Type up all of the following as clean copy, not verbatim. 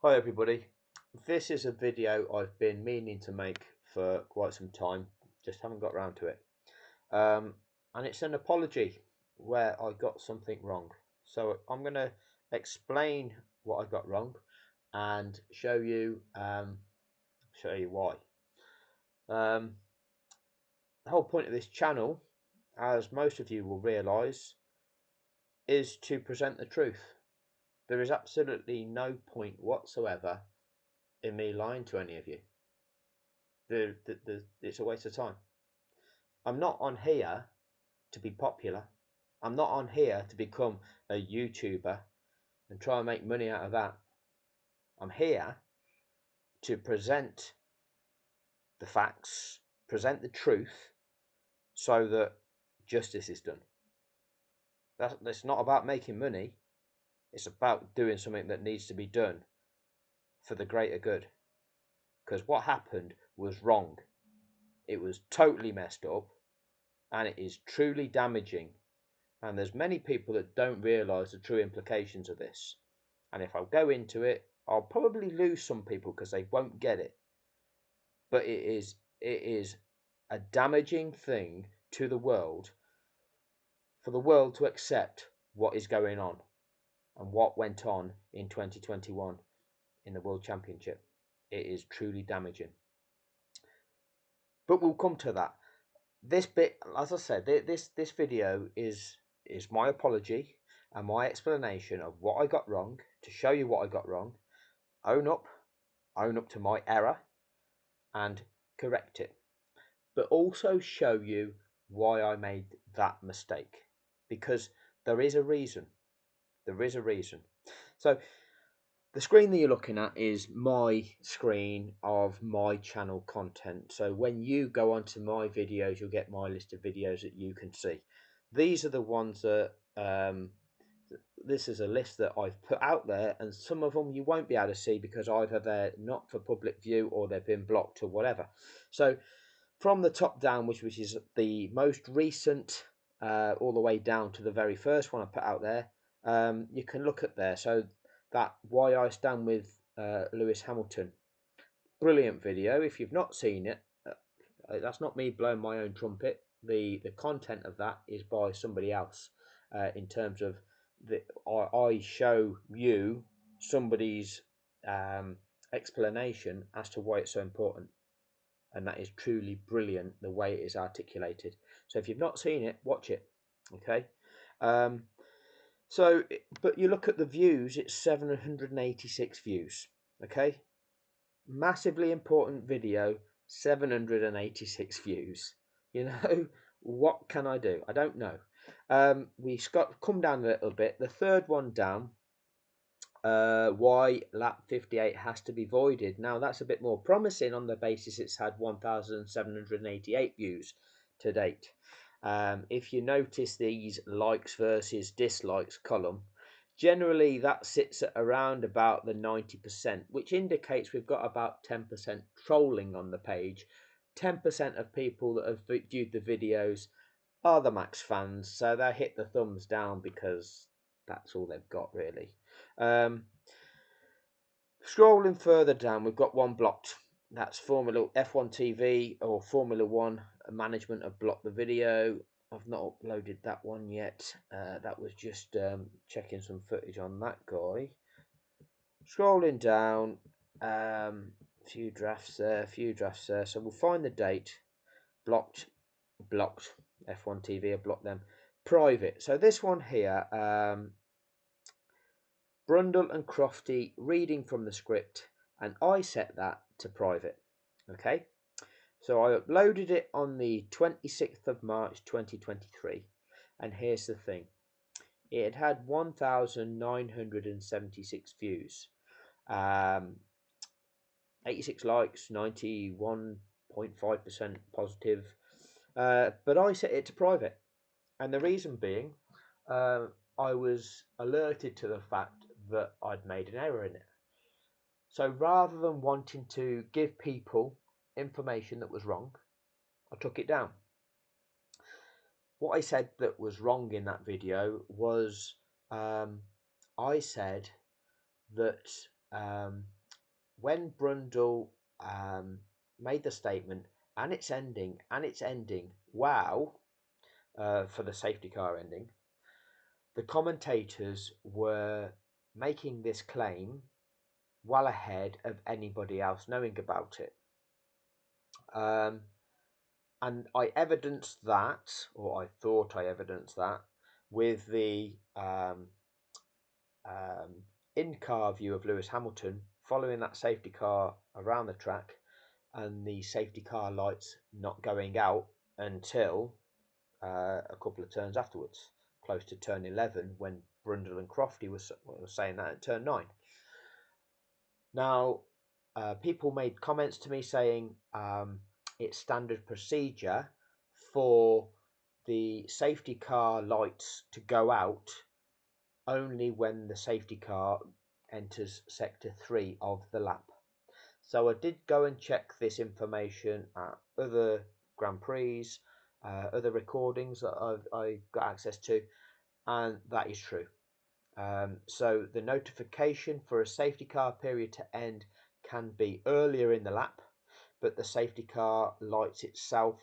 Hi everybody, this is a video I've been meaning to make for quite some time, just haven't got around to it. And it's an apology where I got something wrong. So I'm going to explain what I got wrong and show you why. The whole point of this channel, as most of you will realise, is to present the truth. There is absolutely no point whatsoever in me lying to any of you. It's a waste of time. I'm not on here to be popular. I'm not on here to become a YouTuber and try and make money out of that. I'm here to present the facts, present the truth, so that justice is done. That's not about making money. It's about doing something that needs to be done for the greater good. Because what happened was wrong. It was totally messed up, and it is truly damaging. And there's many people that don't realise the true implications of this. And if I go into it, I'll probably lose some people because they won't get it. But it is a damaging thing to the world, for the world to accept what is going on and what went on in 2021 in the World Championship. It is truly damaging. But we'll come to that. This bit, as I said, this video is my apology and my explanation of what I got wrong, to show you what I got wrong, own up to my error and correct it, but also show you why I made that mistake, because there is a reason. So the screen that you're looking at is my screen of my channel content. So when you go onto my videos, you'll get my list of videos that you can see. These are the ones that this is a list that I've put out there, and some of them you won't be able to see because either they're not for public view or they've been blocked or whatever. So from the top down, which is the most recent, all the way down to the very first one I put out there, you can look at there. So that Why I Stand with Lewis Hamilton, brilliant video. If you've not seen it, that's not me blowing my own trumpet. The content of that is by somebody else. In terms of I show you somebody's explanation as to why it's so important, and that is truly brilliant the way it is articulated. So if you've not seen it, watch it. Okay. But you look at the views, it's 786 views. Okay, massively important video, 786 views. You know, what can I do? I don't know. We've got come down a little bit. The third one down, why lap 58 has to be voided. Now that's a bit more promising on the basis it's had 1,788 views to date. If you notice these likes versus dislikes column, generally that sits at around about the 90%, which indicates we've got about 10% trolling on the page. 10% of people that have viewed the videos are the Max fans, so they hit the thumbs down because that's all they've got really. Scrolling further down, we've got one blocked. That's Formula F1 TV or Formula One management have blocked the video. I've not uploaded that one yet. That was just checking some footage on that guy. Scrolling down, few drafts there. So we'll find the date. Blocked. F1 TV, I blocked them. Private. So this one here, Brundle and Crofty reading from the script, and I set that to private. Okay, so I uploaded it on the 26th of March 2023, and here's the thing, it had 1,976 views, 86 likes, 91.5% positive, but I set it to private, and the reason being, I was alerted to the fact that I'd made an error in it. So rather than wanting to give people information that was wrong, I took it down. What I said that was wrong in that video was I said that when Brundle made the statement, and it's ending, wow, for the safety car ending, the commentators were making this claim well ahead of anybody else knowing about it. And I evidenced that, or I thought I evidenced that, with the in-car view of Lewis Hamilton following that safety car around the track, and the safety car lights not going out until a couple of turns afterwards, close to turn 11, when Brundle and Crofty was saying that at turn 9. Now, people made comments to me saying it's standard procedure for the safety car lights to go out only when the safety car enters sector 3 of the lap. So I did go and check this information at other Grand Prix, other recordings that I've got access to, and that is true. So the notification for a safety car period to end can be earlier in the lap, but the safety car lights itself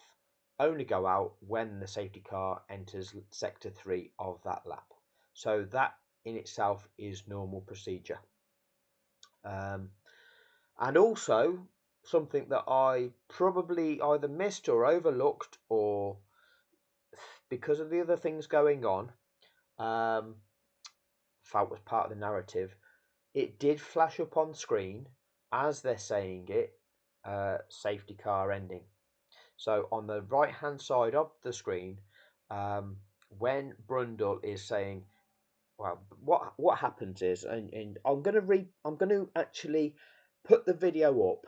only go out when the safety car enters sector 3 of that lap. So that in itself is normal procedure. And also something that I probably either missed or overlooked, or because of the other things going on, felt was part of the narrative. It did flash up on screen as they're saying it, safety car ending. So on the right hand side of the screen, when Brundle is saying, well, what happens is, and I'm gonna actually put the video up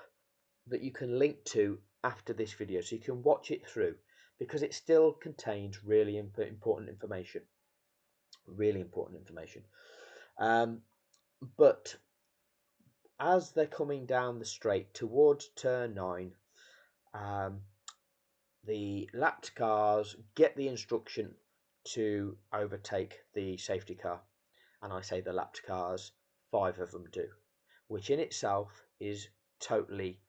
that you can link to after this video, so you can watch it through, because it still contains really important information. Really important information. But as they're coming down the straight towards turn 9, the lapped cars get the instruction to overtake the safety car. And I say the lapped cars, 5 of them do, which in itself is totally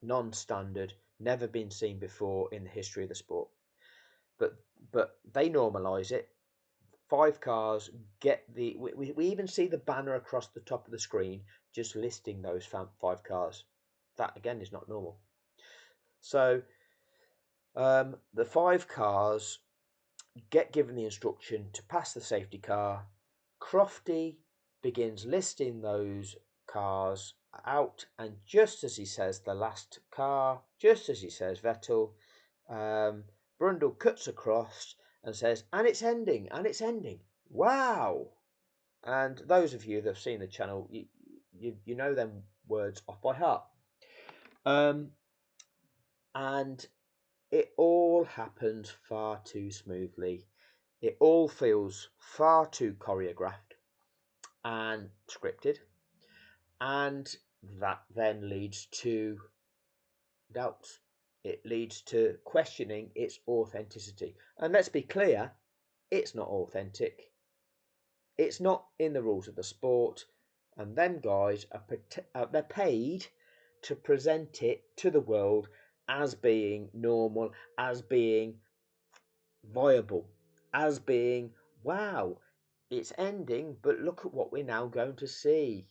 non-standard, never been seen before in the history of the sport. But they normalise it. 5 cars get the. We even see the banner across the top of the screen just listing those 5 cars. That again is not normal. So the 5 cars get given the instruction to pass the safety car. Crofty begins listing those cars out, and just as he says the last car, just as he says Vettel, Brundle cuts across and says, and it's ending, and it's ending. Wow! And those of you that have seen the channel, you know them words off by heart. And it all happens far too smoothly. It all feels far too choreographed and scripted. And that then leads to doubts. It leads to questioning its authenticity. And let's be clear, it's not authentic. It's not in the rules of the sport. And them guys they're paid to present it to the world as being normal, as being viable, as being, wow, it's ending, but look at what we're now going to see.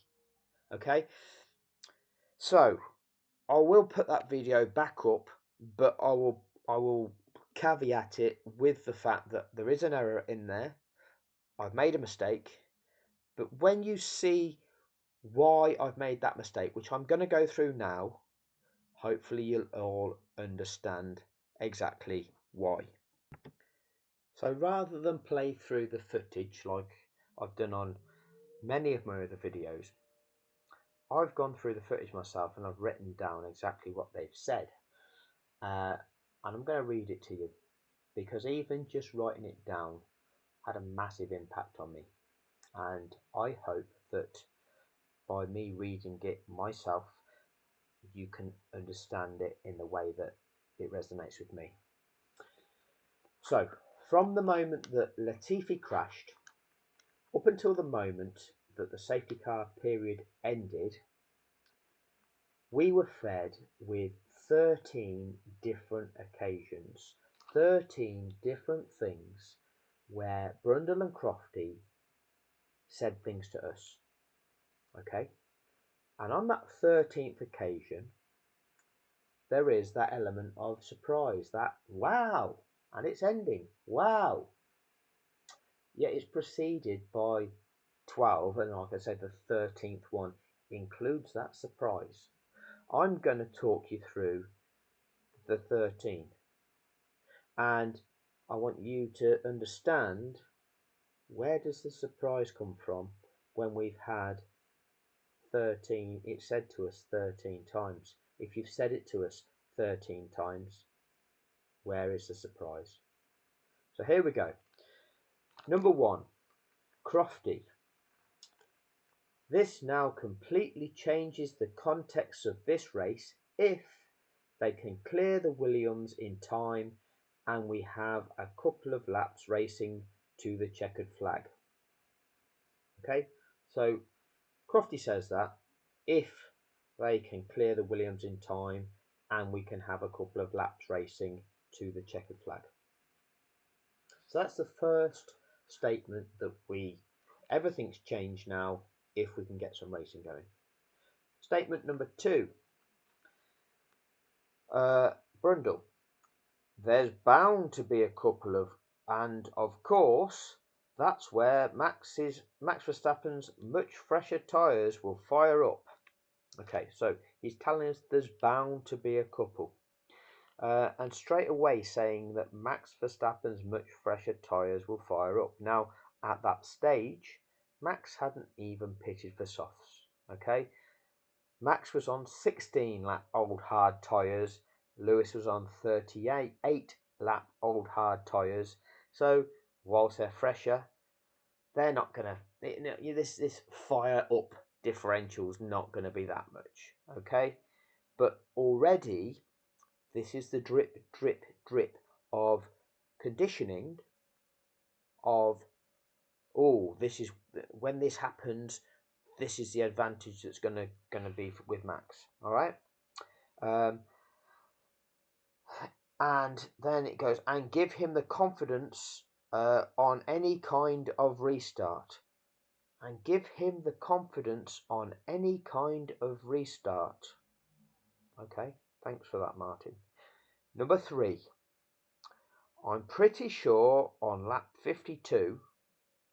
Okay, so I will put that video back up, but I will caveat it with the fact that there is an error in there. I've made a mistake, but when you see why I've made that mistake, which I'm going to go through now, hopefully you'll all understand exactly why. So rather than play through the footage like I've done on many of my other videos, I've gone through the footage myself and I've written down exactly what they've said. And I'm going to read it to you, because even just writing it down had a massive impact on me. And I hope that by me reading it myself, you can understand it in the way that it resonates with me. So, from the moment that Latifi crashed up until the moment that the safety car period ended, We were fed with 13 different occasions, 13 different things where Brundle and Crofty said things to us. Okay? And on that 13th occasion, there is that element of surprise, that wow, and it's ending, wow. Yet it's preceded by 12, and like I said, the 13th one includes that surprise. I'm going to talk you through the 13, and I want you to understand, where does the surprise come from when we've had 13, it's said to us 13 times. If you've said it to us 13 times, where is the surprise? So here we go. Number 1, Crofty. This now completely changes the context of this race if they can clear the Williams in time and we have a couple of laps racing to the checkered flag. Okay, so Crofty says that if they can clear the Williams in time and we can have a couple of laps racing to the checkered flag. So that's the first statement that everything's changed now if we can get some racing going. Statement number 2, Brundle. There's bound to be a couple of, and of course, that's where Max Verstappen's much fresher tyres will fire up. Okay, so he's telling us there's bound to be a couple. And straight away saying that Max Verstappen's much fresher tyres will fire up. Now, at that stage, Max hadn't even pitted for softs. Okay, Max was on 16 lap old hard tyres. Lewis was on 38 lap old hard tyres. So, whilst they're fresher, they're not going to, this fire up differential's not going to be that much. Okay, but already this is the drip, drip, drip of conditioning of, oh, this is, when this happens, this is the advantage that's going to be with Max. All right. And then it goes, and give him the confidence on any kind of restart. And give him the confidence on any kind of restart. Okay, thanks for that, Martin. Number 3, I'm pretty sure on lap 52,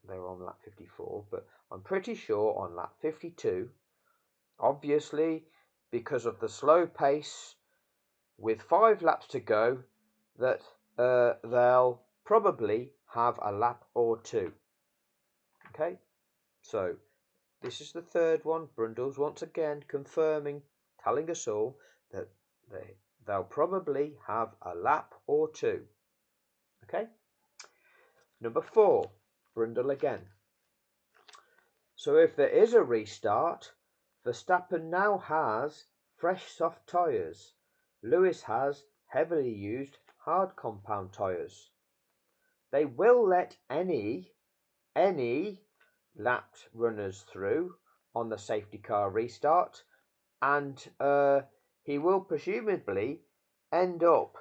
they were on lap 54, but I'm pretty sure on lap 52, obviously because of the slow pace with 5 laps to go, that they'll probably have a lap or 2. Okay, so this is the third one. Brundle's once again confirming, telling us all that they'll probably have a lap or 2. Okay. Number 4, Brundle again. So if there is a restart, Verstappen now has fresh soft tyres. Lewis has heavily used hard compound tyres. They will let any lapped runners through on the safety car restart, and he will presumably end up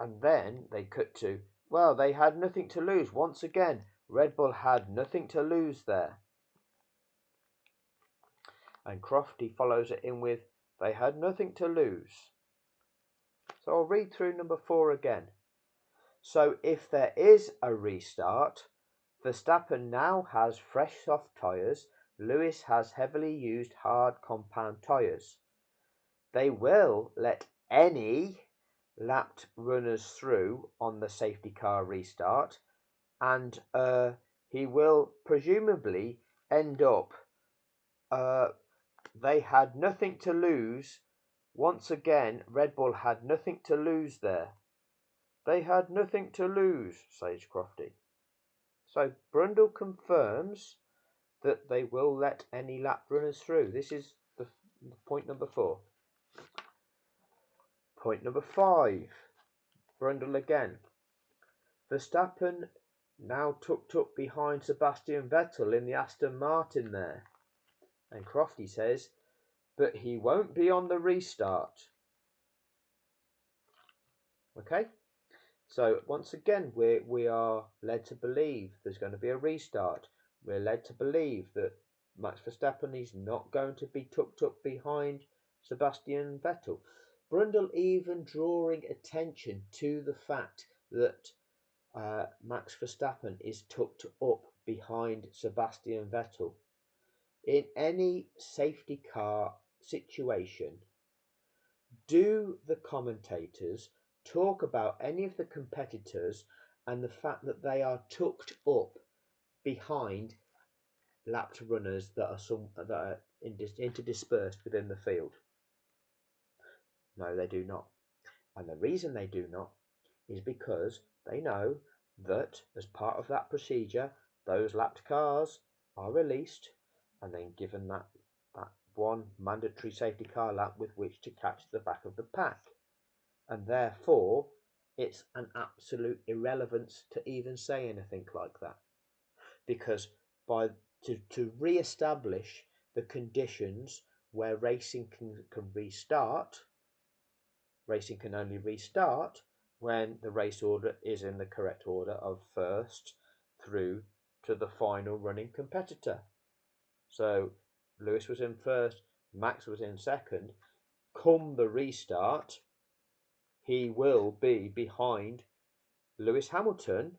and then they cut to, well, they had nothing to lose. Once again, Red Bull had nothing to lose there. And Crofty follows it in with, they had nothing to lose. So I'll read through number 4 again. So if there is a restart, Verstappen now has fresh soft tyres. Lewis has heavily used hard compound tyres. They will let any lapped runners through on the safety car restart, and he will presumably end up, they had nothing to lose. Once again, Red Bull had nothing to lose there. They had nothing to lose, says Crofty. So Brundle confirms that they will let any lap runners through. This is the point number 4. Point number 5, Brundle again. Verstappen now tucked up behind Sebastian Vettel in the Aston Martin there. And Crofty says, but he won't be on the restart. Okay? So once again, we are led to believe there's going to be a restart. We're led to believe that Max Verstappen is not going to be tucked up behind Sebastian Vettel. Brundle even drawing attention to the fact that Max Verstappen is tucked up behind Sebastian Vettel. In any safety car situation, do the commentators talk about any of the competitors and the fact that they are tucked up behind lapped runners that are interdispersed within the field? No, they do not. And the reason they do not is because they know that as part of that procedure, those lapped cars are released and then given that one mandatory safety car lap with which to catch the back of the pack. And therefore, it's an absolute irrelevance to even say anything like that. Because to re-establish the conditions where racing can restart, racing can only restart when the race order is in the correct order of first through to the final running competitor. So Lewis was in first, Max was in second. Come the restart, he will be behind Lewis Hamilton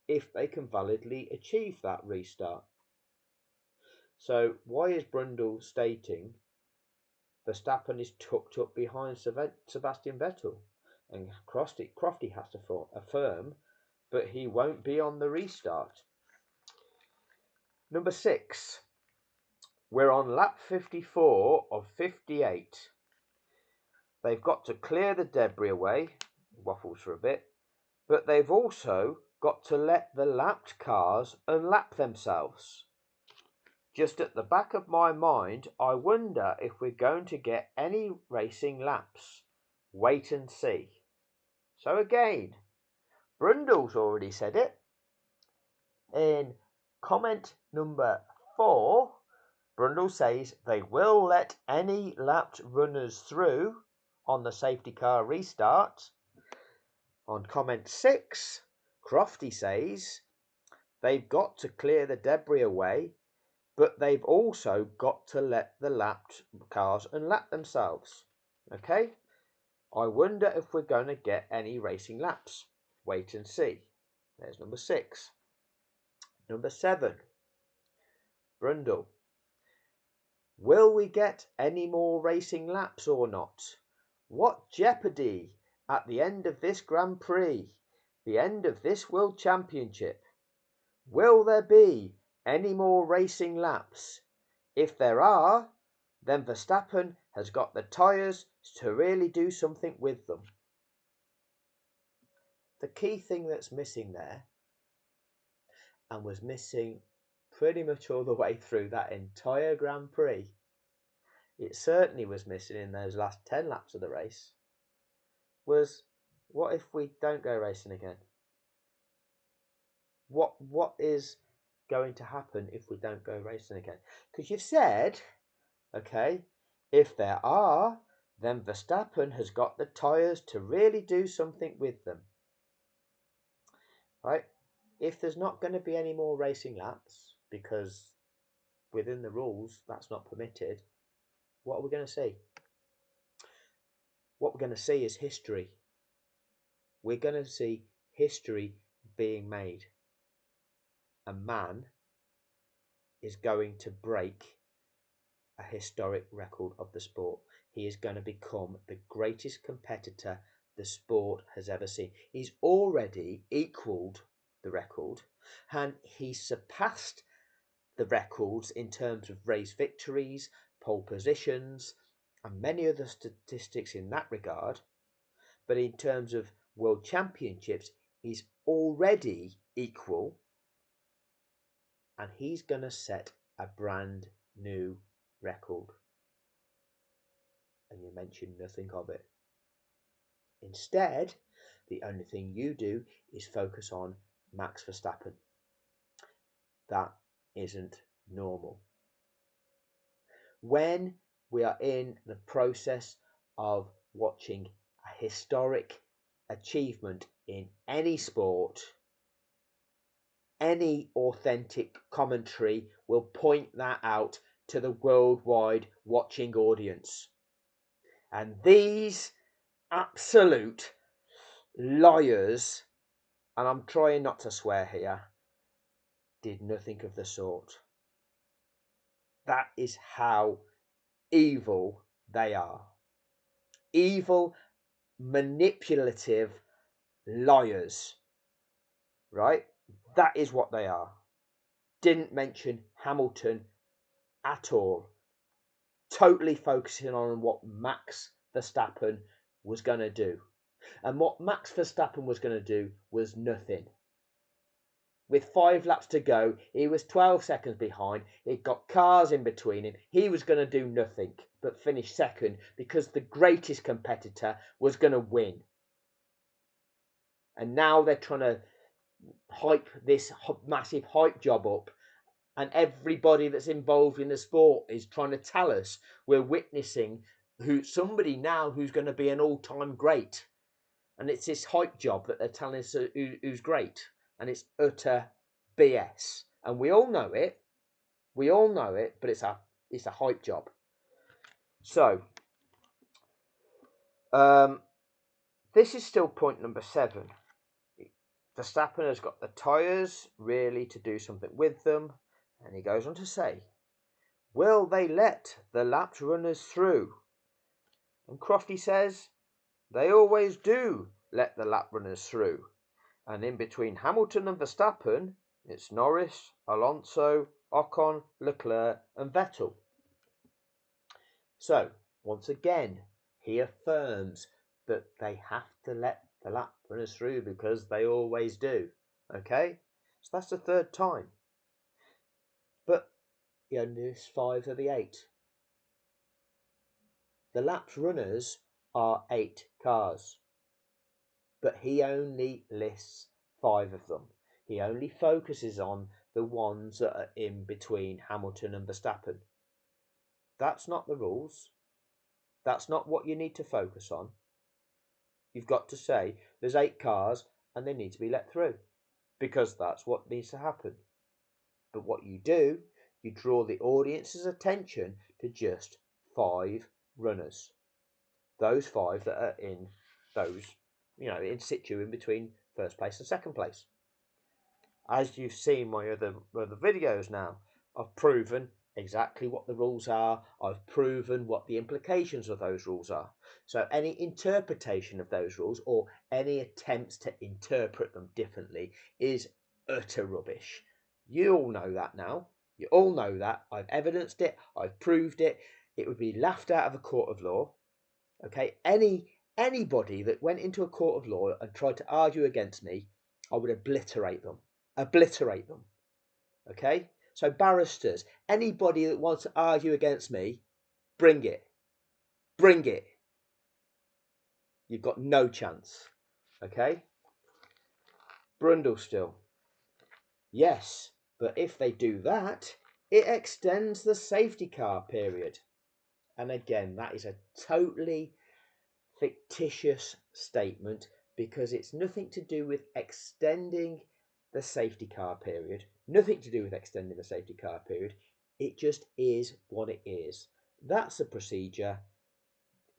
if they can validly achieve that restart. So why is Brundle stating Verstappen is tucked up behind Sebastian Vettel? And Crofty has to affirm, but he won't be on the restart. Number 6. We're on lap 54 of 58. They've got to clear the debris away, waffles for a bit, but they've also got to let the lapped cars unlap themselves. Just at the back of my mind, I wonder if we're going to get any racing laps. Wait and see. So again, Brundle's already said it. In comment number 4, Brundle says they will let any lapped runners through on the safety car restart. On comment 6, Crofty says they've got to clear the debris away, but they've also got to let the lapped cars unlap themselves. Okay? I wonder if we're going to get any racing laps. Wait and see. There's number 6. Number 7. Brundle. Will we get any more racing laps or not? What jeopardy at the end of this Grand Prix, the end of this World Championship? Will there be any more racing laps? If there are, then Verstappen has got the tyres to really do something with them. The key thing that's missing there, and was missing pretty much all the way through that entire Grand Prix, it certainly was missing in those last 10 laps of the race, was what if we don't go racing again? What is going to happen if we don't go racing again? Because you've said, okay, if there are, then Verstappen has got the tyres to really do something with them. Right? If there's not going to be any more racing laps, because within the rules that's not permitted, what are we going to see? What we're going to see is history. We're going to see history being made. A man is going to break a historic record of the sport. He is going to become the greatest competitor the sport has ever seen. He's already equalled the record, and he surpassed the records in terms of race victories, pole positions, and many other statistics in that regard. But in terms of world championships, he's already equal, and he's going to set a brand new record. And you mention nothing of it. Instead, the only thing you do is focus on Max Verstappen. That isn't normal. when we are in the process of watching a historic achievement in any sport, any authentic commentary will point that out to the worldwide watching audience. And these absolute liars, and I'm trying not to swear here, did nothing of the sort. That is how evil they are. Evil, manipulative liars. Right? That is what they are. Didn't mention Hamilton at all. Totally focusing on what Max Verstappen was going to do. And what Max Verstappen was going to do was nothing. With 5 laps to go, he was 12 seconds behind. He'd got cars in between him. He was going to do nothing but finish second because the greatest competitor was going to win. And now they're trying to hype this massive hype job up, and everybody that's involved in the sport is trying to tell us we're witnessing somebody now who's going to be an all-time great, and it's this hype job that they're telling us who's great, and it's utter BS, and we all know it, but it's a hype job. So this is still point number 7. Verstappen has got the tyres really to do something with them, and he goes on to say, will they let the lapped runners through? And Crofty says, they always do let the lap runners through. And in between Hamilton and Verstappen, it's Norris, Alonso, Ocon, Leclerc and Vettel. So, once again, he affirms that they have to let the lap runners through because they always do. Okay? So that's the 3rd time. But he only lists 5 of the 8. The lapped runners are 8 cars. But he only lists 5 of them. He only focuses on the ones that are in between Hamilton and Verstappen. That's not the rules. That's not what you need to focus on. You've got to say there's 8 cars and they need to be let through because that's what needs to happen. But what you do, you draw the audience's attention to just 5 runners. Those 5 that are in those, in situ in between 1st place and 2nd place. As you've seen my other videos now, I've proven exactly what the rules are. I've proven what the implications of those rules are. So any interpretation of those rules or any attempts to interpret them differently is utter rubbish. You all know that now. You all know that. I've evidenced it. I've proved it. It would be laughed out of a court of law. Okay, anybody that went into a court of law and tried to argue against me, I would obliterate them. Okay, so barristers, anybody that wants to argue against me, bring it. You've got no chance. Okay, Brundle yes, but if they do that, it extends the safety car period. And again, that is a totally fictitious statement because it's nothing to do with extending the safety car period. Nothing to do with extending the safety car period. It just is what it is. That's a procedure.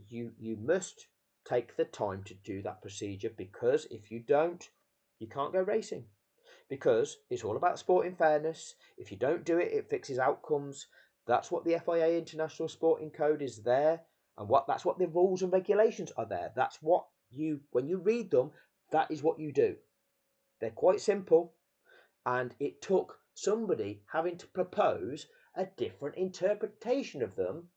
You must take the time to do that procedure because if you don't, you can't go racing. Because it's all about sporting fairness. If you don't do it, it fixes outcomes. That's what the FIA International Sporting Code is there. And that's what the rules and regulations are there. That's what when you read them, that is what you do. They're quite simple. And it took somebody having to propose a different interpretation of them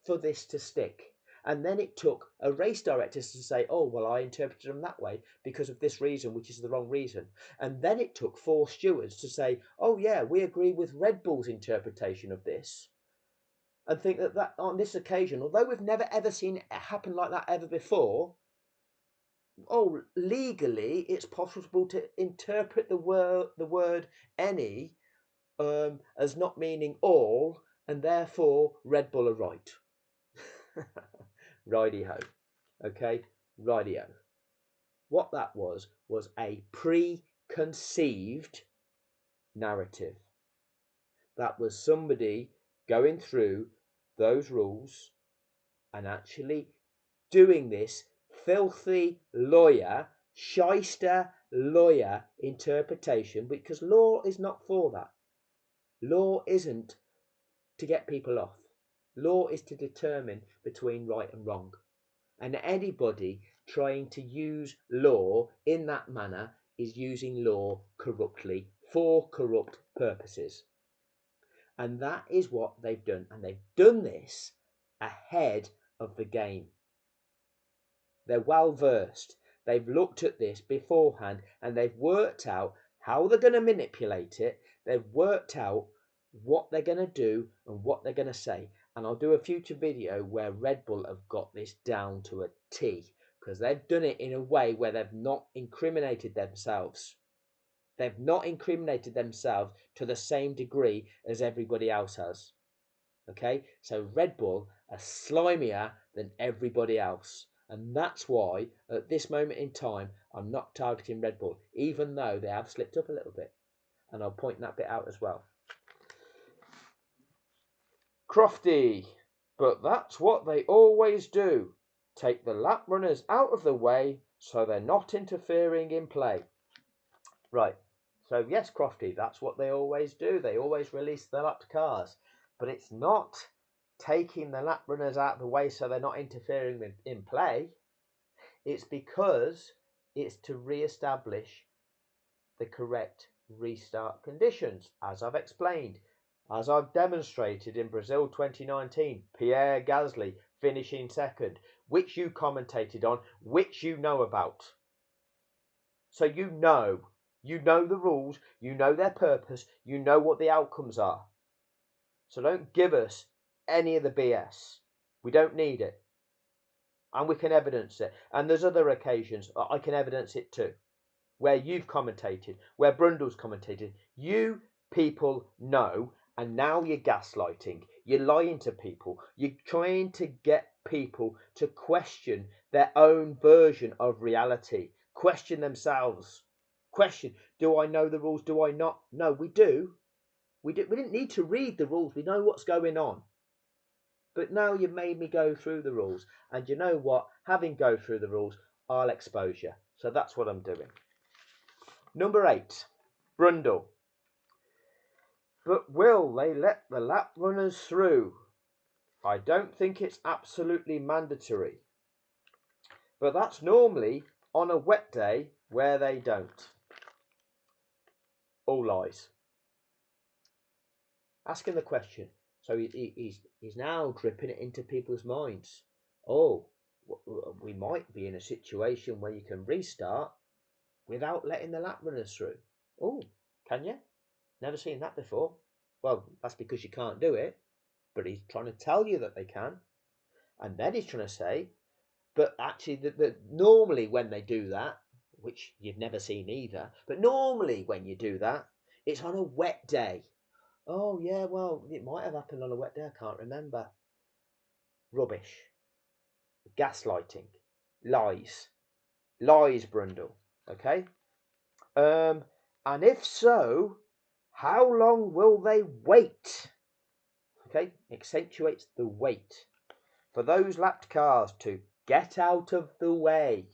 for this to stick. And then it took a race director to say, oh, well, I interpreted them that way because of this reason, which is the wrong reason. And then it took 4 stewards to say, oh, yeah, we agree with Red Bull's interpretation of this. And think that on this occasion, although we've never ever seen it happen like that ever before, legally it's possible to interpret the word any as not meaning all and therefore Red Bull are right. Righty-ho. Okay, righty-o. What that was a preconceived narrative. That was somebody going through those rules and actually doing this filthy lawyer, shyster lawyer interpretation, because law is not for that. Law isn't to get people off. Law is to determine between right and wrong. And anybody trying to use law in that manner is using law corruptly for corrupt purposes. And that is what they've done. And they've done this ahead of the game. They're well versed. They've looked at this beforehand and they've worked out how they're going to manipulate it. They've worked out what they're going to do and what they're going to say. And I'll do a future video where Red Bull have got this down to a T, because they've done it in a way where they've not incriminated themselves. They've not incriminated themselves to the same degree as everybody else has. Okay, so Red Bull are slimier than everybody else. And that's why, at this moment in time, I'm not targeting Red Bull, even though they have slipped up a little bit. And I'll point that bit out as well. Crofty, but that's what they always do. Take the lap runners out of the way so they're not interfering in play. Right, so yes, Crofty, that's what they always do. They always release the lapped cars. But it's not taking the lap runners out of the way so they're not interfering in play. It's because it's to re-establish the correct restart conditions, as I've explained, as I've demonstrated in Brazil 2019, Pierre Gasly finishing second, which you commentated on, which you know about. So you know the rules, you know their purpose, you know what the outcomes are. So don't give us any of the BS. We don't need it. And we can evidence it. And there's other occasions I can evidence it too, where you've commentated, where Brundle's commentated. You people know, and now you're gaslighting. You're lying to people. You're trying to get people to question their own version of reality. Question themselves. Question, do I know the rules? Do I not? No, we do. We didn't need to read the rules. We know what's going on. But now you've made me go through the rules. And you know what? Having go through the rules, I'll expose you. So that's what I'm doing. Number 8, Brundle. But will they let the lap runners through? I don't think it's absolutely mandatory. But that's normally on a wet day where they don't. All lies. Asking the question. So he's now dripping it into people's minds. Oh, we might be in a situation where you can restart without letting the lap runners through. Oh, can you? Never seen that before. Well, that's because you can't do it. But he's trying to tell you that they can. And then he's trying to say, but actually, normally when they do that, which you've never seen either, but normally when you do that, it's on a wet day. Oh, yeah, well, it might have happened on a wet day. I can't remember. Rubbish. Gaslighting. Lies. Lies, Brundle. Okay? And if so, how long will they wait? Okay? Accentuates the wait. For those lapped cars to get out of the way.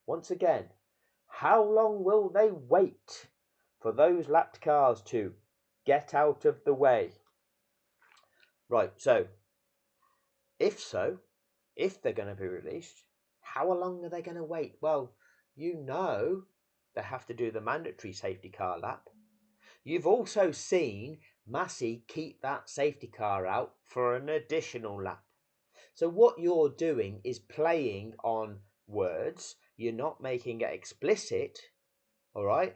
Once again, how long will they wait for those lapped cars to get out of the way? Right, so if they're going to be released, how long are they going to wait? Well, you know they have to do the mandatory safety car lap. You've also seen Massey keep that safety car out for an additional lap. So what you're doing is playing on words. You're not making it explicit, all right?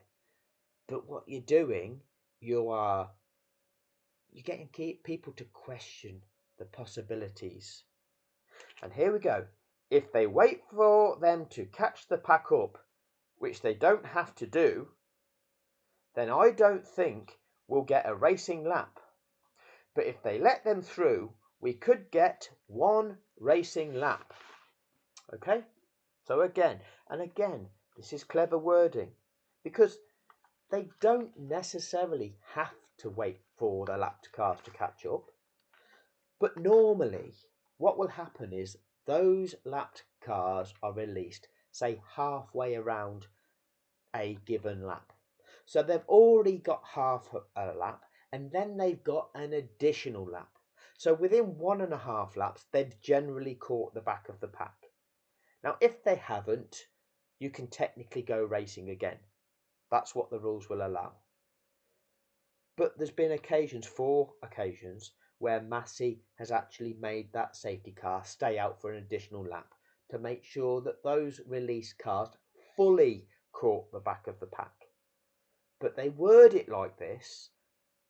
But what you're doing, you're getting people to question the possibilities. And here we go. If they wait for them to catch the pack up, which they don't have to do, then I don't think we'll get a racing lap. But if they let them through, we could get one racing lap. Okay? So again, and again, this is clever wording, because they don't necessarily have to wait for the lapped cars to catch up. But normally, what will happen is those lapped cars are released, say, halfway around a given lap. So they've already got half a lap, and then they've got an additional lap. So within 1.5 laps, they've generally caught the back of the pack. Now, if they haven't, you can technically go racing again. That's what the rules will allow. But there's been 4 occasions, where Massey has actually made that safety car stay out for an additional lap to make sure that those released cars fully caught the back of the pack. But they word it like this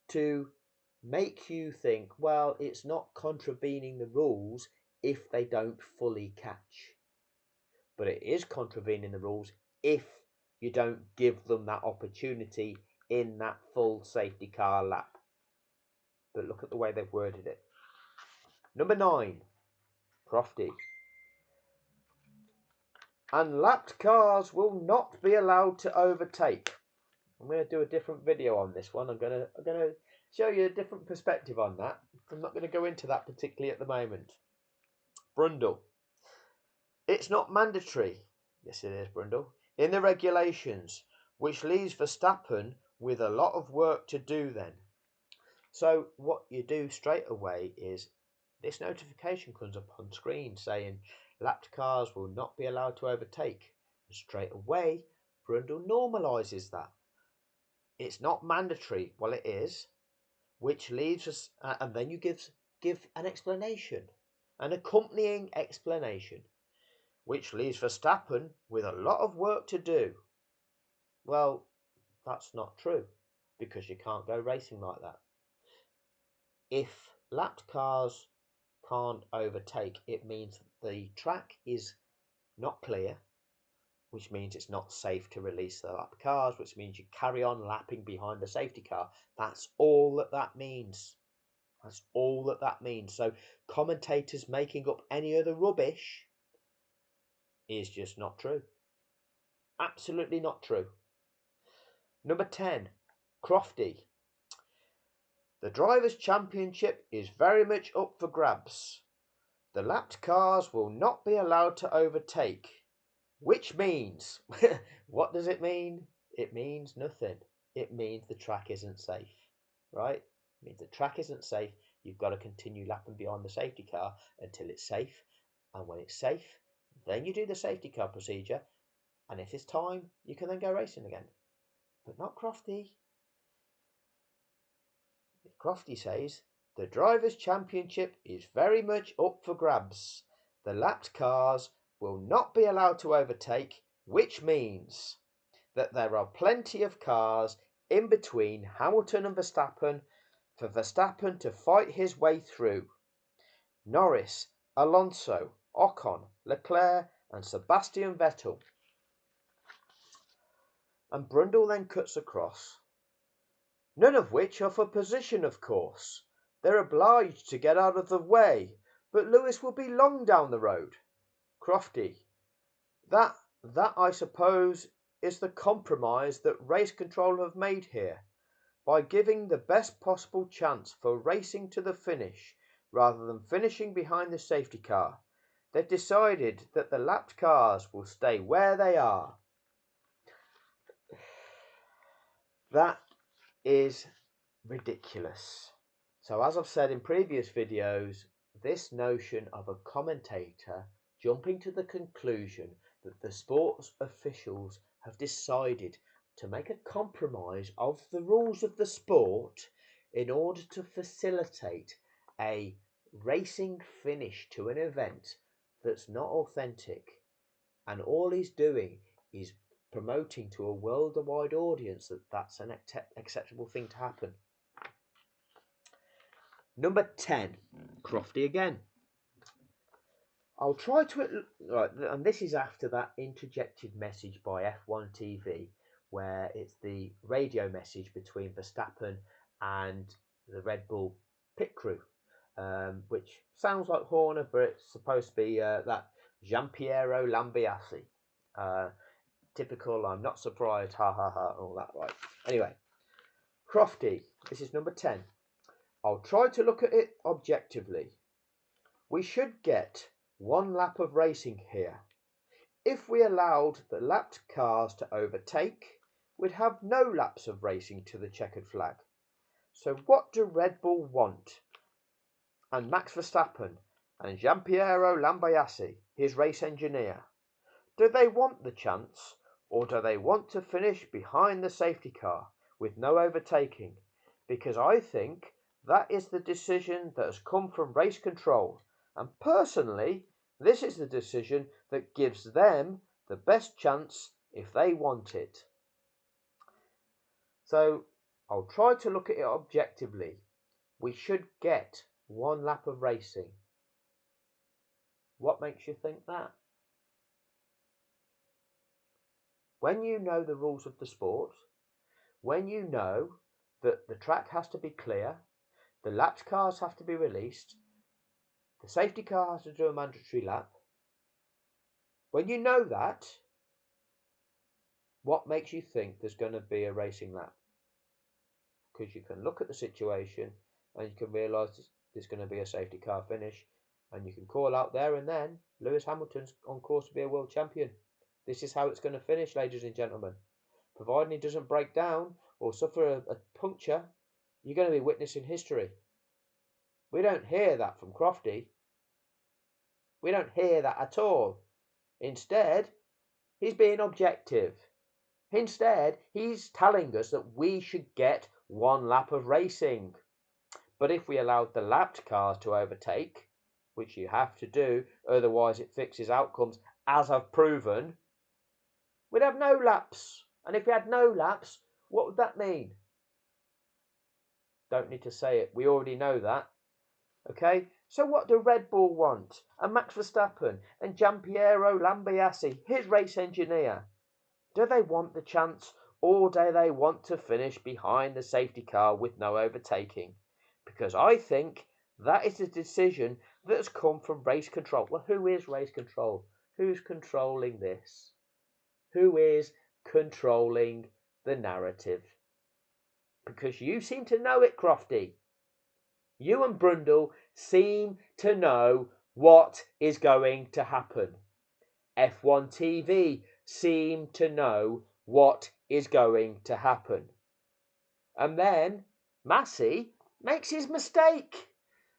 to make you think, well, it's not contravening the rules if they don't fully catch. But it is contravening the rules if you don't give them that opportunity in that full safety car lap. But look at the way they've worded it. Number 9, Crofty. Unlapped cars will not be allowed to overtake. I'm going to do a different video on this one. I'm going to show you a different perspective on that. I'm not going to go into that particularly at the moment. Brundle. It's not mandatory. Yes, it is, Brundle. In the regulations, which leaves Verstappen with a lot of work to do then. So what you do straight away is this notification comes up on screen saying lapped cars will not be allowed to overtake. And straight away, Brundle normalises that. It's not mandatory. Well, it is, which leaves us, and then you give an explanation, an accompanying explanation, which leaves Verstappen with a lot of work to do. Well, that's not true, because you can't go racing like that. If lapped cars can't overtake, it means the track is not clear, which means it's not safe to release the lapped cars, which means you carry on lapping behind the safety car. That's all that means. That's all that means. So commentators making up any other rubbish is just not true. Absolutely not true. Number 10, Crofty. The Drivers' Championship is very much up for grabs. The lapped cars will not be allowed to overtake, which means, what does it mean? It means nothing. It means the track isn't safe, right? It means the track isn't safe. You've got to continue lapping behind the safety car until it's safe. And when it's safe, then you do the safety car procedure. And if it's time, you can then go racing again. But not Crofty. Crofty says, the Drivers' Championship is very much up for grabs. The lapped cars will not be allowed to overtake, which means that there are plenty of cars in between Hamilton and Verstappen for Verstappen to fight his way through. Norris, Alonso, Ocon, Leclerc and Sebastian Vettel. And Brundle then cuts across. None of which are for position, of course. They're obliged to get out of the way, but Lewis will be long down the road. Crofty. That I suppose is the compromise that race control have made here, by giving the best possible chance for racing to the finish rather than finishing behind the safety car. They've decided that the lapped cars will stay where they are. That is ridiculous. So as I've said in previous videos, this notion of a commentator jumping to the conclusion that the sports officials have decided to make a compromise of the rules of the sport in order to facilitate a racing finish to an event that's not authentic, and all he's doing is promoting to a worldwide audience that that's an acceptable thing to happen. Number 10, Crofty again. I'll try to, right, and this is after that interjected message by F1 TV, where it's the radio message between Verstappen and the Red Bull pit crew, which sounds like Horner, but it's supposed to be that Giampiero Lambiase. Typical, I'm not surprised, ha ha ha, all that, right. Anyway, Crofty, this is number 10. I'll try to look at it objectively. We should get one lap of racing here. If we allowed the lapped cars to overtake, we'd have no laps of racing to the checkered flag. So what do Red Bull want? And Max Verstappen and Giampiero Lambiase, his race engineer. Do they want the chance, or do they want to finish behind the safety car with no overtaking? Because I think that is the decision that has come from race control. And personally, this is the decision that gives them the best chance if they want it. So I'll try to look at it objectively. We should get one lap of racing. What makes you think that? When you know the rules of the sport, when you know that the track has to be clear, the lapped cars have to be released, the safety car has to do a mandatory lap, when you know that, what makes you think there's going to be a racing lap? Because you can look at the situation and you can realise there's going to be a safety car finish, and you can call out there and then, Lewis Hamilton's on course to be a world champion. This is how it's going to finish, ladies and gentlemen. Providing he doesn't break down or suffer a puncture, you're going to be witnessing history. We don't hear that from Crofty. We don't hear that at all. Instead, he's being objective. Instead, he's telling us that we should get one lap of racing. But if we allowed the lapped cars to overtake, which you have to do, otherwise it fixes outcomes, as I've proven, we'd have no laps. And if we had no laps, what would that mean? Don't need to say it. We already know that. Okay? So what do Red Bull want? And Max Verstappen and Giampiero Lambiase, his race engineer. Do they want the chance, or do they want to finish behind the safety car with no overtaking? Because I think that is a decision that has come from race control. Well, who is race control? Who's controlling this? Who is controlling the narrative? Because you seem to know it, Crofty. You and Brundle seem to know what is going to happen. F1 TV seem to know what is going to happen. And then Massey makes his mistake.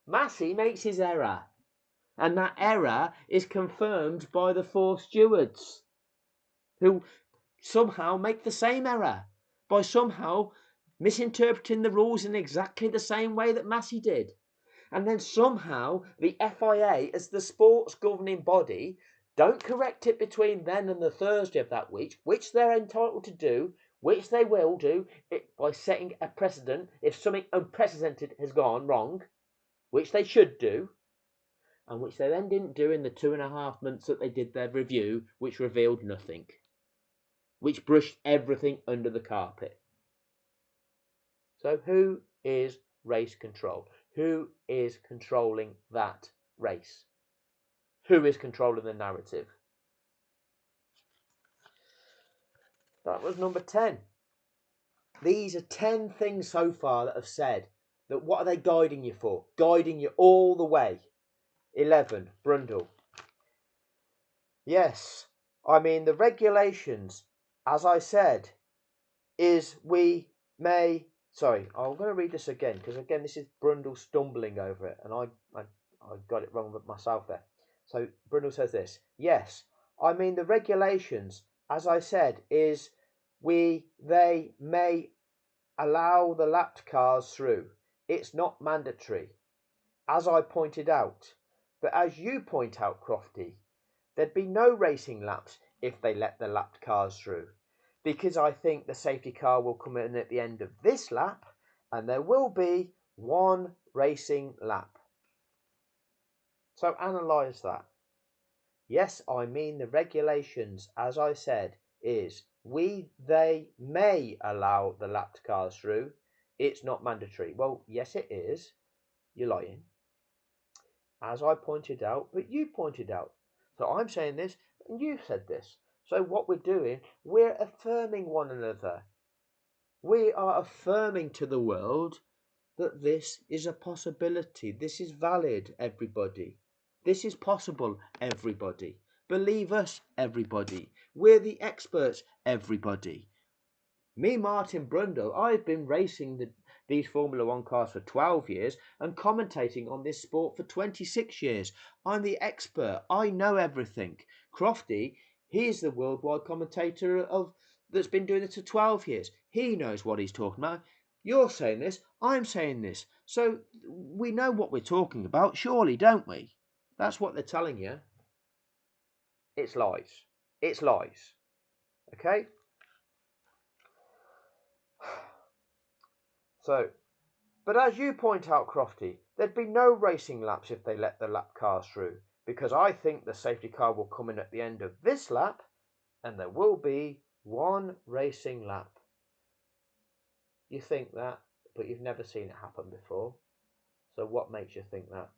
Massey makes his error. And that error is confirmed by the 4 stewards, who somehow make the same error by somehow misinterpreting the rules in exactly the same way that Massey did. And then somehow the FIA, as the sports governing body, don't correct it between then and the Thursday of that week, which they're entitled to do, which they will do by setting a precedent if something unprecedented has gone wrong, which they should do, and which they then didn't do in the 2.5 months that they did their review, which revealed nothing, which brushed everything under the carpet. So who is race control? Who is controlling that race? Who is controlling the narrative? That was number 10. These are 10 things so far that have said that what are they guiding you for? Guiding you all the way. 11, Brundle. Yes, I mean the regulations, as I said, is we may... Sorry, I'm going to read this again, because again this is Brundle stumbling over it, and I got it wrong with myself there. So Brundle says this. Yes, I mean the regulations, as I said, is they may allow the lapped cars through. It's not mandatory, as I pointed out. But as you point out, Crofty, there'd be no racing laps if they let the lapped cars through. Because I think the safety car will come in at the end of this lap, and there will be one racing lap. So analyse that. Yes, I mean the regulations, as I said, is they may allow the lapped cars through. It's not mandatory. Well, yes it is. you're lying, as I pointed out, but you pointed out. So I'm saying this, and you said this. So what we're doing, we're affirming one another. We are affirming to the world that this is a possibility. This is valid, everybody. This is possible, everybody. Believe us, everybody. We're the experts, everybody. Me, Martin Brundle, I've been racing these Formula One cars for 12 years and commentating on this sport for 26 years. I'm the expert. I know everything. Crofty, he's the worldwide commentator that's been doing this for 12 years. He knows what he's talking about. You're saying this, I'm saying this. So we know what we're talking about, surely, don't we? That's what they're telling you. It's lies. It's lies. Okay? So, but as you point out, Crofty, there'd be no racing laps if they let the lap cars through, because I think the safety car will come in at the end of this lap, and there will be one racing lap. You think that, but you've never seen it happen before. So what makes you think that?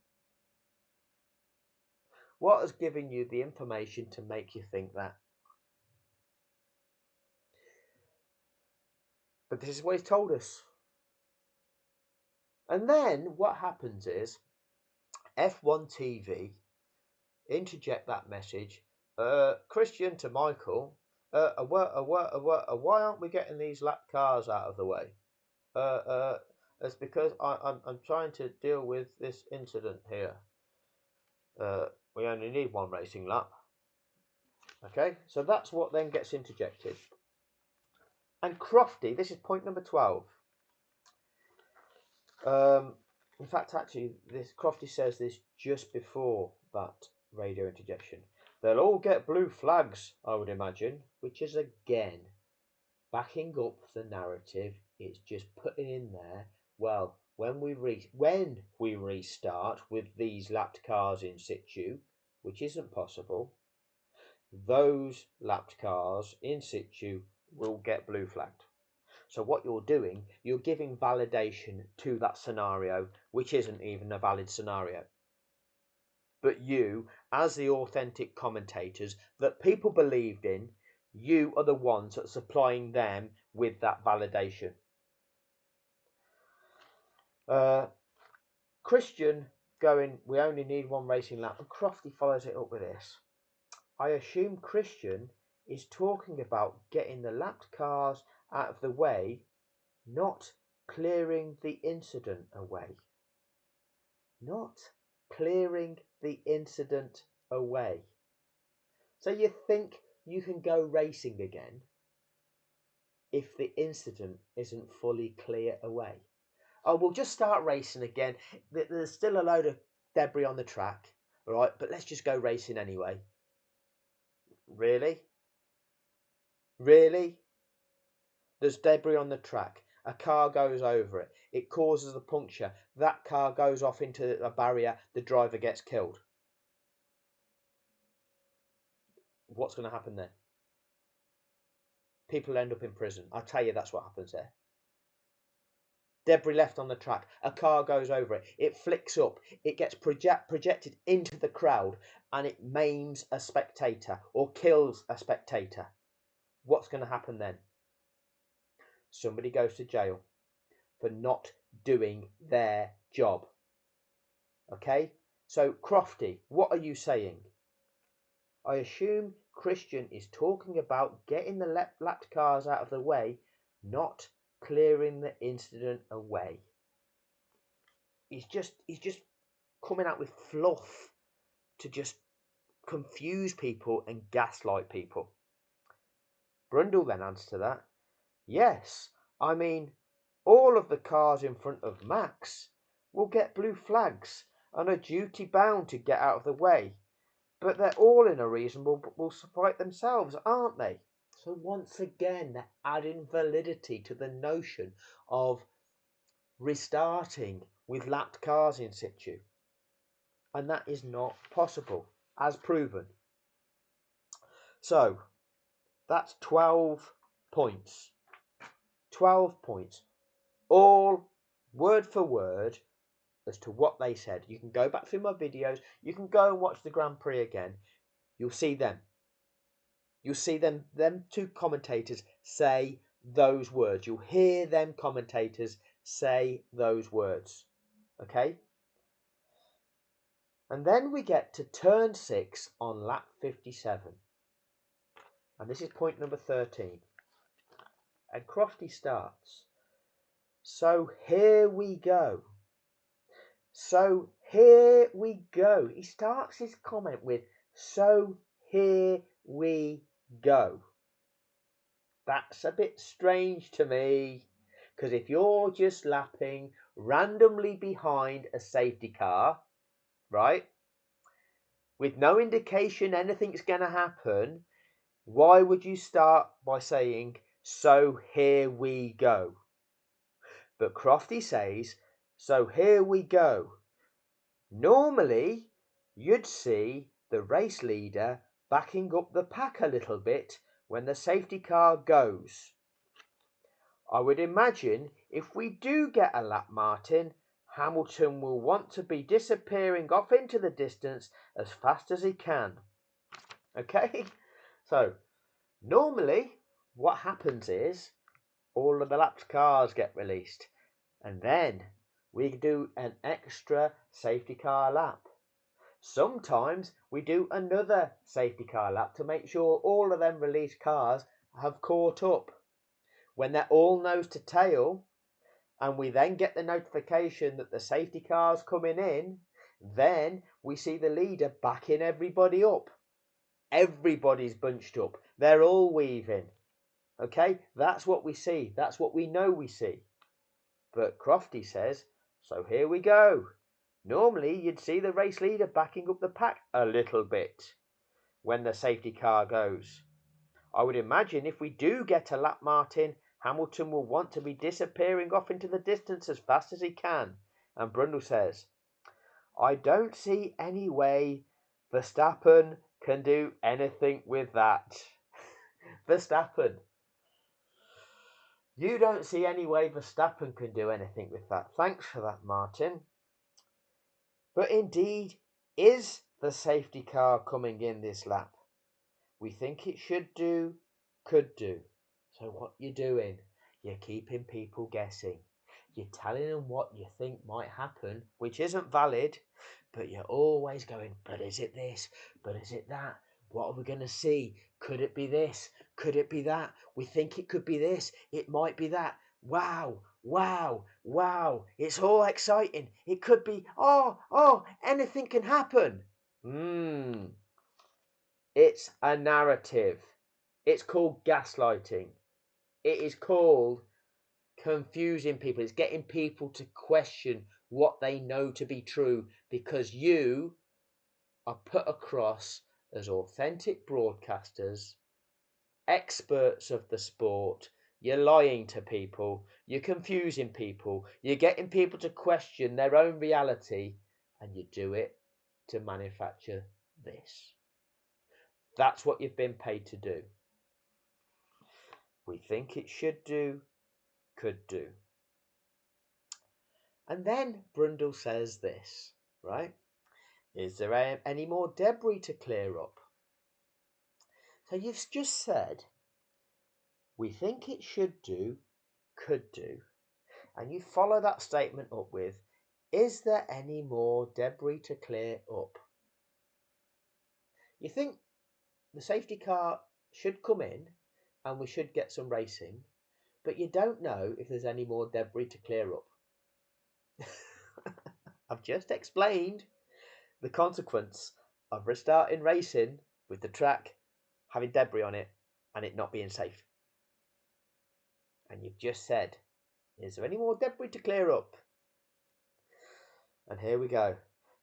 What has given you the information to make you think that? But this is what he's told us. And then what happens is F1 TV interject that message. Christian to Michael, why aren't we getting these lap cars out of the way? It's because I'm trying to deal with this incident here. We only need one racing lap. Okay, so that's what then gets interjected. And Crofty, this is point number 12. In fact, actually, this Crofty says this just before that radio interjection. They'll all get blue flags, I would imagine, which is again backing up the narrative. It's just putting in there. Well, when we restart with these lapped cars in situ, which isn't possible, those lapped cars in situ will get blue flagged. So what you're doing, you're giving validation to that scenario, which isn't even a valid scenario. But you, as the authentic commentators that people believed in, you are the ones that are supplying them with that validation. Christian going, we only need one racing lap, and Crofty follows it up with this. I assume Christian is talking about getting the lapped cars out of the way, not clearing the incident away. Not clearing the incident away. So you think you can go racing again if the incident isn't fully clear away? Oh, we'll just start racing again. There's still a load of debris on the track, right? But let's just go racing anyway. Really? Really? There's debris on the track. A car goes over it. It causes a puncture. That car goes off into a barrier. The driver gets killed. What's going to happen then? People end up in prison. I'll tell you that's what happens there. Debris left on the track. A car goes over it. It flicks up. It gets projected into the crowd and it maims a spectator or kills a spectator. What's going to happen then? Somebody goes to jail for not doing their job. Okay? So, Crofty, what are you saying? I assume Christian is talking about getting the lapped cars out of the way, not clearing the incident away. He's just coming out with fluff to just confuse people and gaslight people. Brundle then answers to that. Yes, I mean, all of the cars in front of Max will get blue flags and are duty bound to get out of the way. But they're all in a reasonable fight themselves, aren't they? So once again, they're adding validity to the notion of restarting with lapped cars in situ. And that is not possible, as proven. So, that's 12 points. 12 points. All word for word as to what they said. You can go back through my videos. You can go and watch the Grand Prix again. You'll see them. You'll see them two commentators say those words. You'll hear them commentators say those words. Okay? And then we get to turn 6 on lap 57. And this is point number 13. And Crofty starts. So here we go. So here we go. He starts his comment with, so here we go. That's a bit strange to me, because if you're just lapping randomly behind a safety car, right, with no indication anything's going to happen, why would you start by saying, so here we go? But Crofty says, so here we go. Normally, you'd see the race leader backing up the pack a little bit when the safety car goes. I would imagine if we do get a lap, Martin, Hamilton will want to be disappearing off into the distance as fast as he can. Okay? So, normally, what happens is all of the lapped cars get released, and then we do an extra safety car lap. Sometimes we do another safety car lap to make sure all of them released cars have caught up. When they're all nose to tail, and we then get the notification that the safety car's coming in, then we see the leader backing everybody up. Everybody's bunched up. They're all weaving. Okay, that's what we see. That's what we know we see. But Crofty says, so here we go. Normally, you'd see the race leader backing up the pack a little bit when the safety car goes. I would imagine if we do get a lap, Martin, Hamilton will want to be disappearing off into the distance as fast as he can. And Brundle says, I don't see any way Verstappen can do anything with that. Verstappen. You don't see any way Verstappen can do anything with that. Thanks for that, Martin. But indeed, is the safety car coming in this lap? We think it should do, could do. So what you're doing, you're keeping people guessing. You're telling them what you think might happen, which isn't valid, but you're always going, but is it this? But is it that? What are we going to see? Could it be this? Could it be that? We think it could be this. It might be that. Wow, wow, wow. It's all exciting. It could be, anything can happen. It's a narrative. It's called gaslighting. It is called confusing people. It's getting people to question what they know to be true because you are put across as authentic broadcasters, experts of the sport. You're lying to people. You're confusing people. You're getting people to question their own reality, and you do it to manufacture this. That's what you've been paid to do. We think it should do, could do. And then Brundle says this, right? Is there any more debris to clear up? So you've just said, we think it should do, could do. And you follow that statement up with, is there any more debris to clear up? You think the safety car should come in and we should get some racing, but you don't know if there's any more debris to clear up. I've just explained the consequence of restarting racing with the track having debris on it and it not being safe. And you've just said, is there any more debris to clear up? And here we go.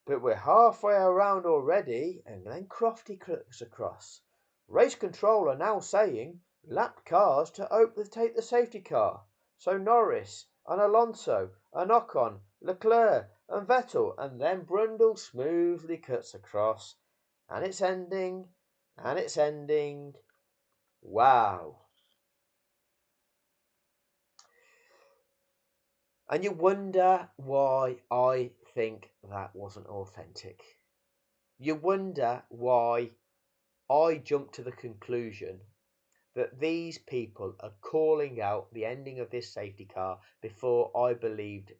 But we're halfway around already, and then Crofty clicks across. Race control are now saying lapped cars to take the safety car. So Norris and Alonso and Ocon, Leclerc and Vettel, and then Brundle smoothly cuts across. And it's ending, and it's ending. Wow. And you wonder why I think that wasn't authentic. You wonder why I jumped to the conclusion that these people are calling out the ending of this safety car before I believed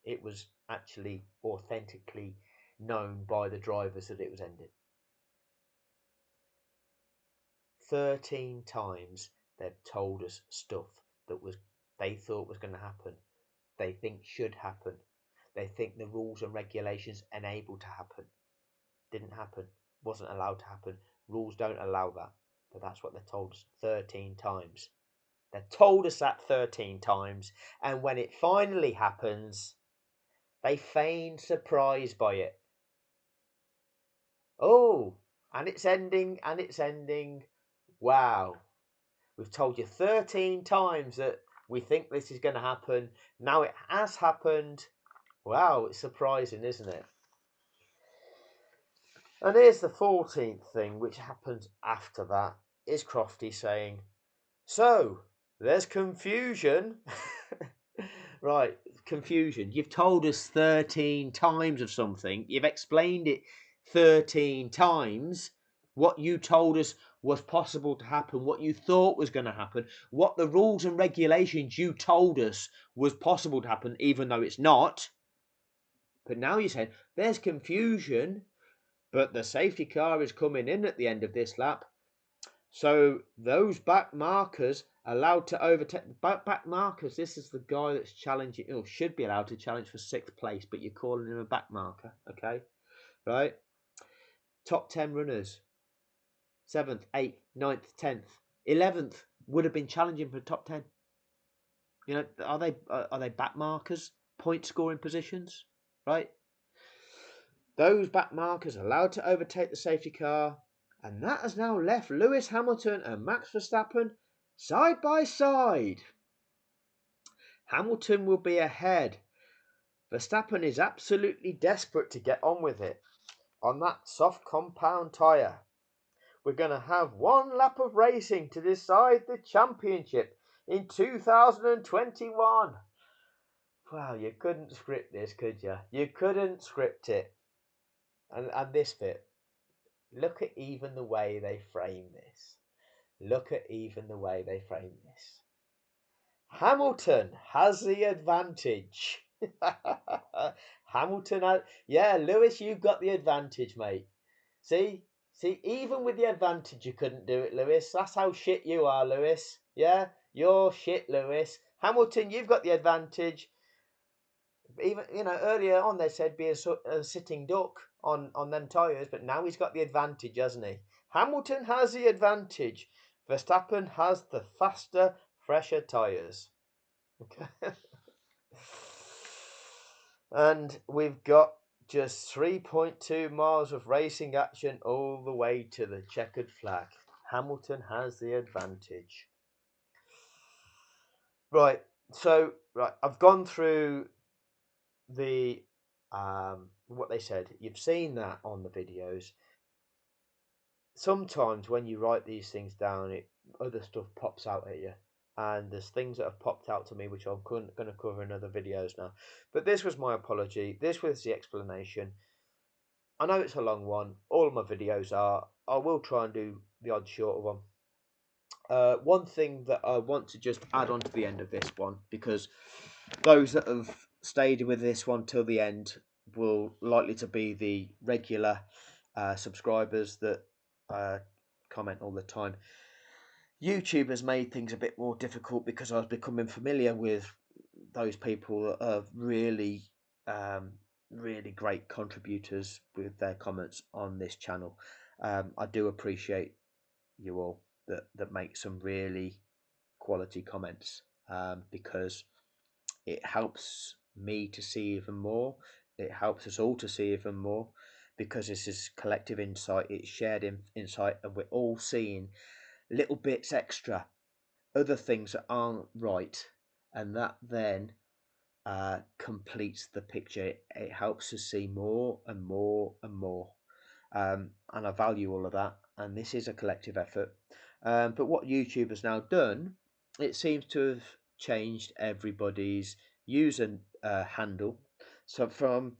it was actually authentically known by the drivers that it was ending. 13 times they've told us stuff that was they thought was going to happen, they think should happen, they think the rules and regulations enable to happen. Didn't happen, wasn't allowed to happen. Rules don't allow that, but that's what they told us 13 times. They told us that 13 times, and when it finally happens, they feign surprise by it. Oh, and it's ending, and it's ending. Wow. We've told you 13 times that we think this is going to happen. Now it has happened. Wow, it's surprising, isn't it? And here's the 14th thing, which happens after that, is Crofty saying, so, there's confusion. Right, confusion. You've told us 13 times of something. You've explained it 13 times. What you told us was possible to happen, what you thought was going to happen, what the rules and regulations you told us was possible to happen, even though it's not. But now you're saying there's confusion, but the safety car is coming in at the end of this lap. So those back markers allowed to overtake back markers. This is the guy that's challenging, or should be allowed to challenge for 6th place, but you're calling him a back marker, okay? Right? Top 10 runners, 7th, 8th, 9th, 10th, 11th would have been challenging for top 10. You know, are they back markers, point scoring positions, right? Those back markers allowed to overtake the safety car. And that has now left Lewis Hamilton and Max Verstappen side by side. Hamilton will be ahead. Verstappen is absolutely desperate to get on with it on that soft compound tyre. We're going to have one lap of racing to decide the championship in 2021. Wow, you couldn't script this, could you? You couldn't script it. And this bit. Look at even the way they frame this. Look at even the way they frame this. Hamilton has the advantage. Yeah, Lewis, you've got the advantage, mate. See, even with the advantage, you couldn't do it, Lewis. That's how shit you are, Lewis. Yeah, you're shit, Lewis. Hamilton, you've got the advantage. Even earlier on they said be a sitting duck on them tyres, but now he's got the advantage, hasn't he? Hamilton has the advantage. Verstappen has the faster, fresher tyres. Okay. And we've got just 3.2 miles of racing action all the way to the checkered flag. Hamilton has the advantage. Right, I've gone through the what they said. You've seen that on the videos. Sometimes when you write these things down, other stuff pops out at you, and there's things that have popped out to me which I'm going to cover in other videos now. But this was my apology. This was the explanation. I know it's a long one. All of my videos are. I will try and do the odd shorter one. One thing that I want to just add on to the end of this one, because those that have stayed with this one till the end will likely to be the regular subscribers that comment all the time. YouTube has made things a bit more difficult because I was becoming familiar with those people that are really, really great contributors with their comments on this channel. I do appreciate you all that make some really quality comments, because it helps me to see even more. It helps us all to see even more, because this is collective insight. It's shared insight, and we're all seeing little bits extra, other things that aren't right, and that then completes the picture. It helps us see more and more and more, and I value all of that. And this is a collective effort. But what YouTube has now done, it seems to have changed everybody's user handle. So from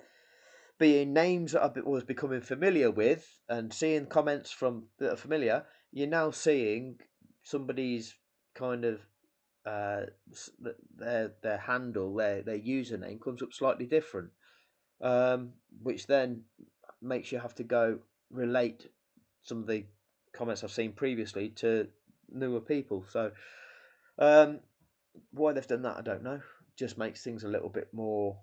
being names that I was becoming familiar with and seeing comments from that are familiar, you're now seeing somebody's kind of their handle, their username comes up slightly different, which then makes you have to go relate some of the comments I've seen previously to newer people. So why they've done that, I don't know. Just makes things a little bit more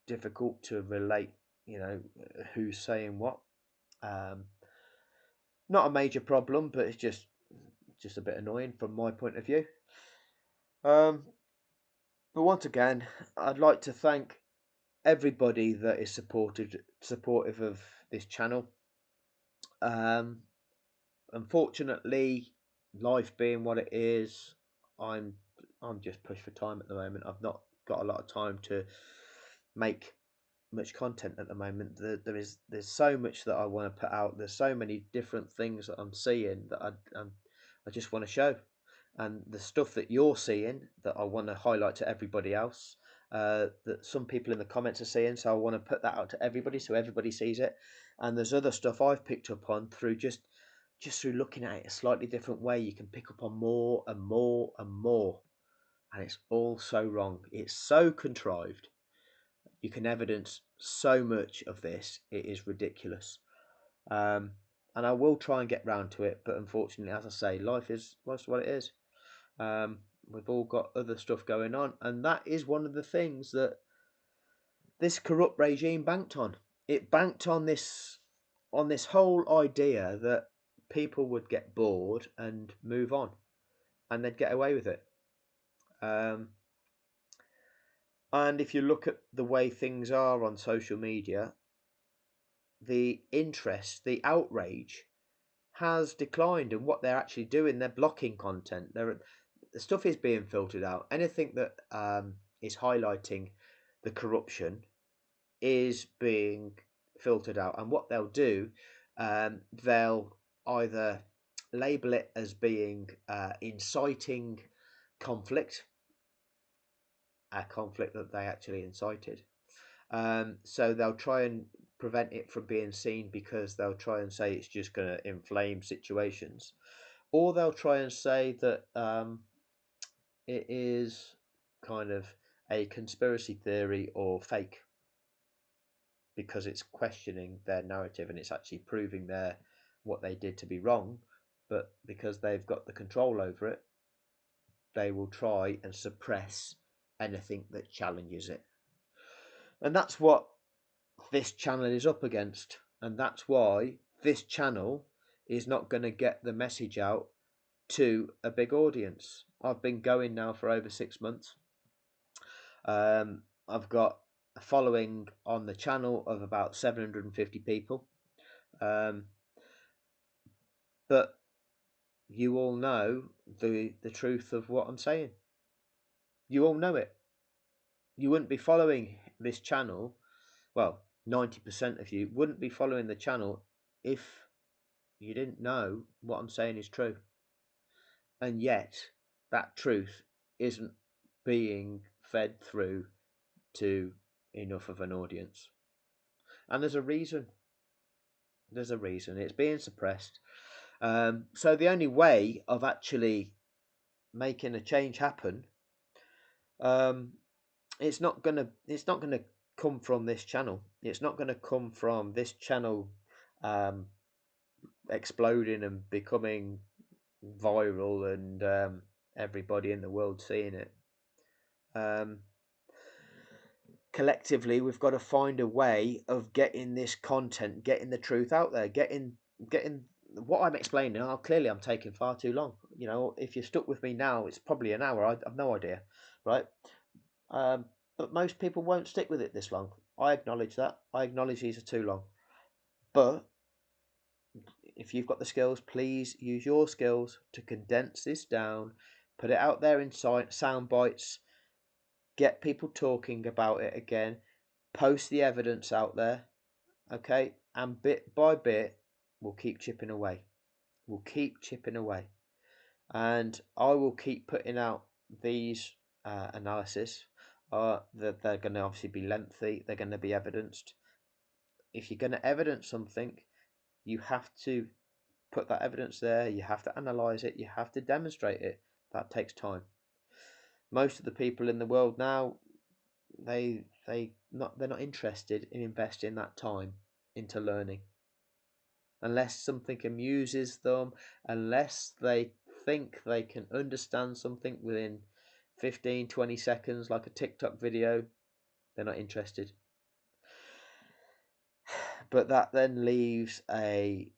difficult to relate. Who's saying what. Um, Not a major problem, but it's just a bit annoying from my point of view. But once again, I'd like to thank everybody that is supportive of this channel. Unfortunately, life being what it is, I'm I'm just pushed for time at the moment. I've not got a lot of time to make much content at the moment. There's so much that I want to put out. There's so many different things that I'm seeing that I just want to show, and the stuff that you're seeing that I want to highlight to everybody else. That some people in the comments are seeing, so I want to put that out to everybody so everybody sees it. And there's other stuff I've picked up on through just through looking at it a slightly different way. You can pick up on more and more and more, and it's all so wrong. It's so contrived. You can evidence so much of this. It is ridiculous. Um, and I will try and get round to it, but unfortunately, as I say, life's what it is. We've all got other stuff going on, and that is one of the things that this corrupt regime banked on. It banked on this whole idea that people would get bored and move on, and they'd get away with it. And if you look at the way things are on social media, the interest, the outrage has declined, and what they're actually doing, they're blocking content. The stuff is being filtered out. Anything that is highlighting the corruption is being filtered out, and what they'll do, they'll either label it as being inciting conflict, a conflict that they actually incited. So they'll try and prevent it from being seen because they'll try and say it's just going to inflame situations, or they'll try and say that it is kind of a conspiracy theory or fake because it's questioning their narrative and it's actually proving what they did to be wrong. But because they've got the control over it, they will try and suppress anything that challenges it. And that's what this channel is up against, and that's why this channel is not going to get the message out to a big audience. I've been going now for over 6 months. I've got a following on the channel of about 750 people, but you all know the truth of what I'm saying. You all know it. You wouldn't be following this channel. Well, 90% of you wouldn't be following the channel if you didn't know what I'm saying is true. And yet, that truth isn't being fed through to enough of an audience. And there's a reason. There's a reason. It's being suppressed. So the only way of actually making a change happen, it's not gonna come from this channel. It's not gonna come from this channel exploding and becoming viral and everybody in the world seeing it. Collectively, we've got to find a way of getting this content, getting the truth out there, getting what I'm explaining. Clearly, I'm taking far too long. If you're stuck with me now, it's probably an hour. I've no idea, right? But most people won't stick with it this long. I acknowledge that. I acknowledge these are too long. But if you've got the skills, please use your skills to condense this down, put it out there in sound bites, get people talking about it again, post the evidence out there, okay? And bit by bit, we'll keep chipping away. We'll keep chipping away. And I will keep putting out these analysis. that they're going to obviously be lengthy. They're going to be evidenced. If you're going to evidence something, you have to put that evidence there. You have to analyze it. You have to demonstrate it. That takes time. Most of the people in the world now, they're not interested in investing that time into learning, unless something amuses them, unless they think they can understand something within 15-20 seconds, like a TikTok video. They're not interested. But that then leaves a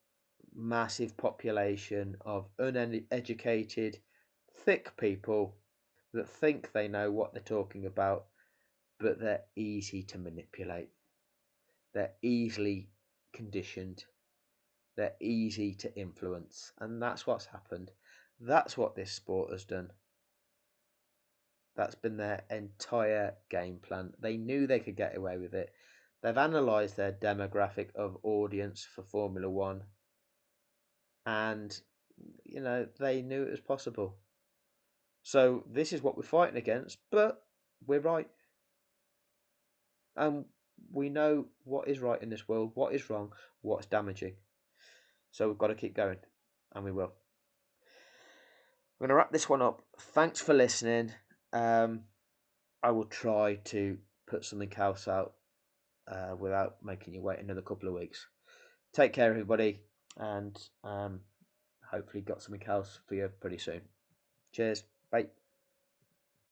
massive population of uneducated, thick people that think they know what they're talking about, but they're easy to manipulate. They're easily conditioned. They're easy to influence. And that's what's happened. That's what this sport has done. That's been their entire game plan. They knew they could get away with it. They've analysed their demographic of audience for Formula One, and they knew it was possible. So this is what we're fighting against, but we're right. And we know what is right in this world, what is wrong, what's damaging. So we've got to keep going, and we will. I'm going to wrap this one up. Thanks for listening. I will try to put something else out without making you wait another couple of weeks. Take care, everybody, and hopefully got something else for you pretty soon. Cheers. Bye.